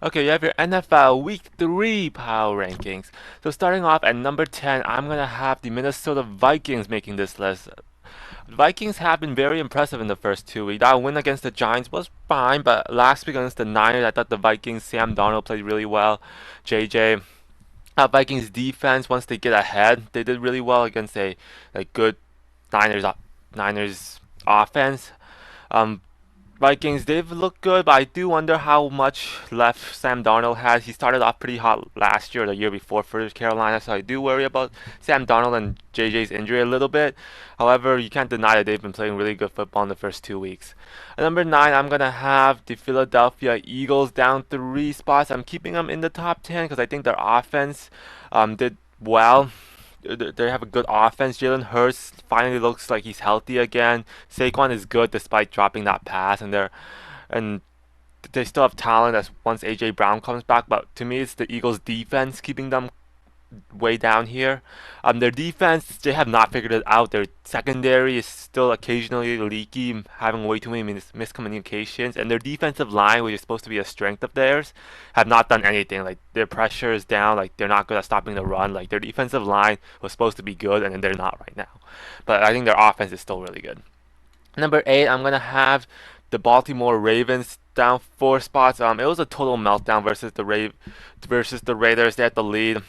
Okay, you have your NFL Week 3 power rankings. So starting off at number 10, I'm going to have the Minnesota Vikings making this list. The Vikings have been very impressive in the first 2 weeks. That win against the Giants was fine, but last week against the Niners, I thought the Vikings, Sam Darnold played really well. JJ. Vikings defense, once they get ahead, they did really well against a good Niners, Niners offense. Um, Vikings, they've looked good, but I do wonder how much left Sam Darnold has. He started off pretty hot last year, or the year before for Carolina, so I do worry about Sam Darnold and JJ's injury a little bit. However, you can't deny that they've been playing really good football in the first 2 weeks. At number 9, I'm going to have the Philadelphia Eagles down 3 spots. I'm keeping them in the top 10 because I think their offense did well. They have a good offense. Jalen Hurts finally looks like he's healthy again. Saquon is good despite dropping that pass, and they still have talent as once AJ Brown comes back. But to me, it's the Eagles' defense keeping them way down here. Their defense, they have not figured it out. Their secondary is still occasionally leaky, having way too many miscommunications. And their defensive line, which is supposed to be a strength of theirs, have not done anything. Like their pressure is down. Like they're not good at stopping the run. Like their defensive line was supposed to be good, and they're not right now. But I think their offense is still really good. Number 8, I'm gonna have the Baltimore Ravens down 4 spots. It was a total meltdown versus the Raiders. They had the lead,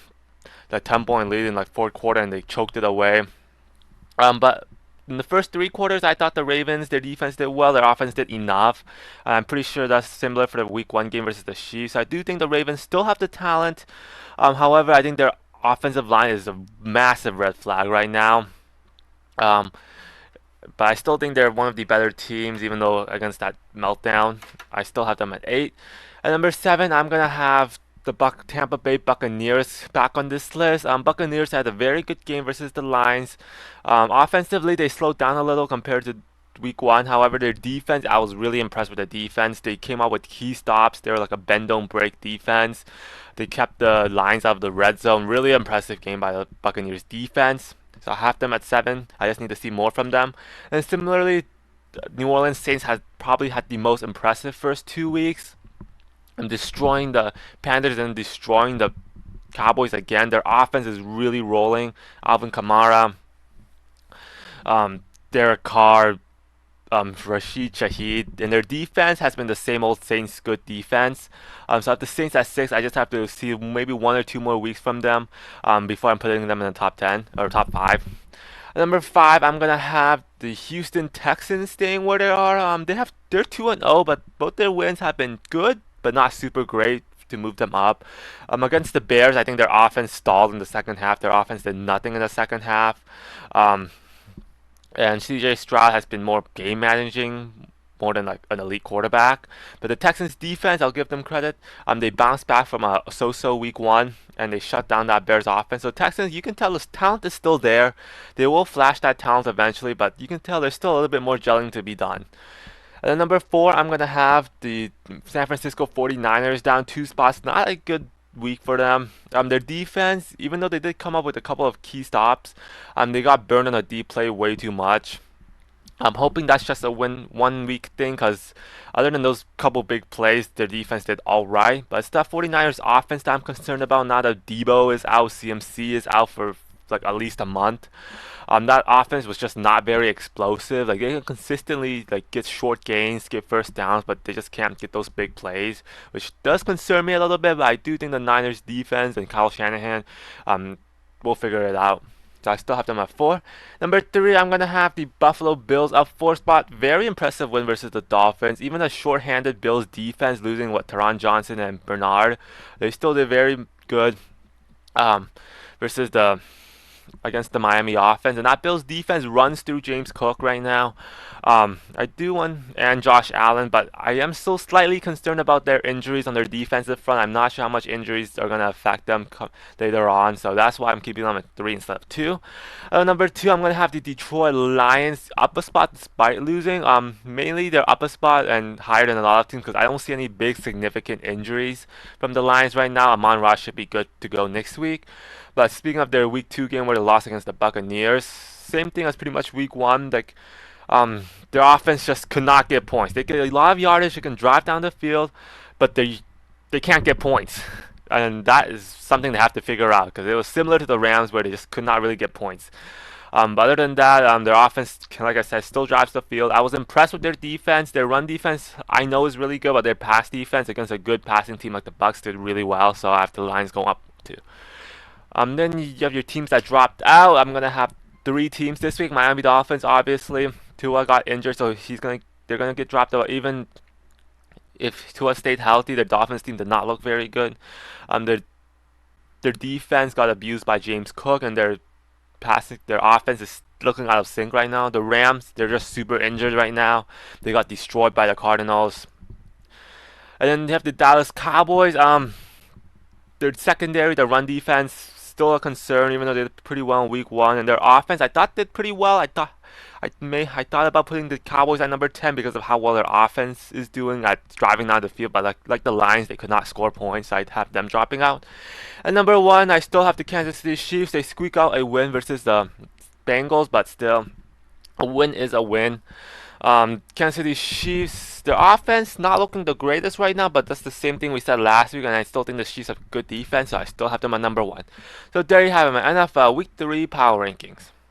the 10-point lead in like fourth quarter, and they choked it away. But in the first 3 quarters, I thought the Ravens, their defense did well, their offense did enough. I'm pretty sure that's similar for the Week 1 game versus the Chiefs. I do think the Ravens still have the talent. However, I think their offensive line is a massive red flag right now. Um, but I still think they're one of the better teams, even though against that meltdown, I still have them at 8. At number 7, I'm gonna have the Tampa Bay Buccaneers back on this list. Buccaneers had a very good game versus the Lions. Offensively, they slowed down a little compared to Week 1. However, their defense, I was really impressed with the defense. They came out with key stops. They were like a bend don't break defense. They kept the Lions out of the red zone. Really impressive game by the Buccaneers defense. So I have them at 7. I just need to see more from them. And similarly, New Orleans Saints has probably had the most impressive first 2 weeks. And destroying the Panthers and destroying the Cowboys again. Their offense is really rolling. Alvin Kamara, Derek Carr, Rashid Shaheed, and their defense has been the same old Saints good defense. So at the Saints at 6, I just have to see maybe 1 or 2 more weeks from them before I'm putting them in the top 10 or top 5. At number 5, I'm gonna have the Houston Texans staying where they are. They're 2-0, but both their wins have been good, but not super great to move them up. Against the Bears, I think their offense stalled in the second half. Their offense did nothing in the second half. Um, and CJ Stroud has been more game managing more than like an elite quarterback. But the Texans defense, I'll give them credit. They bounced back from a so-so week 1 and they shut down that Bears offense. So Texans, you can tell the talent is still there. They will flash that talent eventually, but you can tell there's still a little bit more gelling to be done. And then number 4, I'm gonna have the San Francisco 49ers down 2 spots. Not a good week for them. Their defense, even though they did come up with a couple of key stops, they got burned on a deep play way too much. I'm hoping that's just a 1 week thing because other than those couple big plays, their defense did all right. But it's that 49ers offense that I'm concerned about now that Debo is out, CMC is out for like at least a month. That offense was just not very explosive. Like they can consistently like get short gains, get first downs, but they just can't get those big plays, which does concern me a little bit. But I do think the Niners defense and Kyle Shanahan will figure it out. So I still have them at 4. Number 3, I'm gonna have the Buffalo Bills up 4 spot. Very impressive win versus the Dolphins. Even a short-handed Bills defense losing Taron Johnson and Bernard, they still did very good versus the against the Miami offense, and that Bills defense runs through James Cook right now. I do want and Josh Allen, but I am still slightly concerned about their injuries on their defensive front. I'm not sure how much injuries are going to affect them later on, so that's why I'm keeping them at 3 instead of 2. Number 2, I'm going to have the Detroit Lions up a spot despite losing. Mainly they're up a spot and higher than a lot of teams because I don't see any big significant injuries from the Lions right now. Amon-Ra should be good to go next week. But speaking of their Week 2 game where they lost against the Buccaneers, same thing as pretty much Week 1. Like, their offense just could not get points. They get a lot of yardage, they can drive down the field, but they can't get points. And that is something they have to figure out because it was similar to the Rams where they just could not really get points. But other than that, their offense, like I said, still drives the field. I was impressed with their defense. Their run defense, I know, is really good, but their pass defense against a good passing team like the Bucs did really well. So I have the lines going up too. Then you have your teams that dropped out. I'm gonna have three teams this week. Miami Dolphins, obviously. Tua got injured, so they're gonna get dropped out. Even if Tua stayed healthy, the Dolphins team did not look very good. Their defense got abused by James Cook, and their offense is looking out of sync right now. The Rams, they're just super injured right now. They got destroyed by the Cardinals. And then you have the Dallas Cowboys. Their secondary, the run defense, still a concern, even though they did pretty well in week one. And their offense, I thought did pretty well. I thought about putting the Cowboys at number 10 because of how well their offense is doing at driving down the field. But like the Lions, they could not score points. So I'd have them dropping out. And number one, I still have the Kansas City Chiefs. They squeak out a win versus the Bengals, but still, a win is a win. Kansas City Chiefs, their offense not looking the greatest right now, but that's the same thing we said last week, and I still think the Chiefs have good defense, so I still have them at number one. So there you have it, my NFL Week 3 Power Rankings.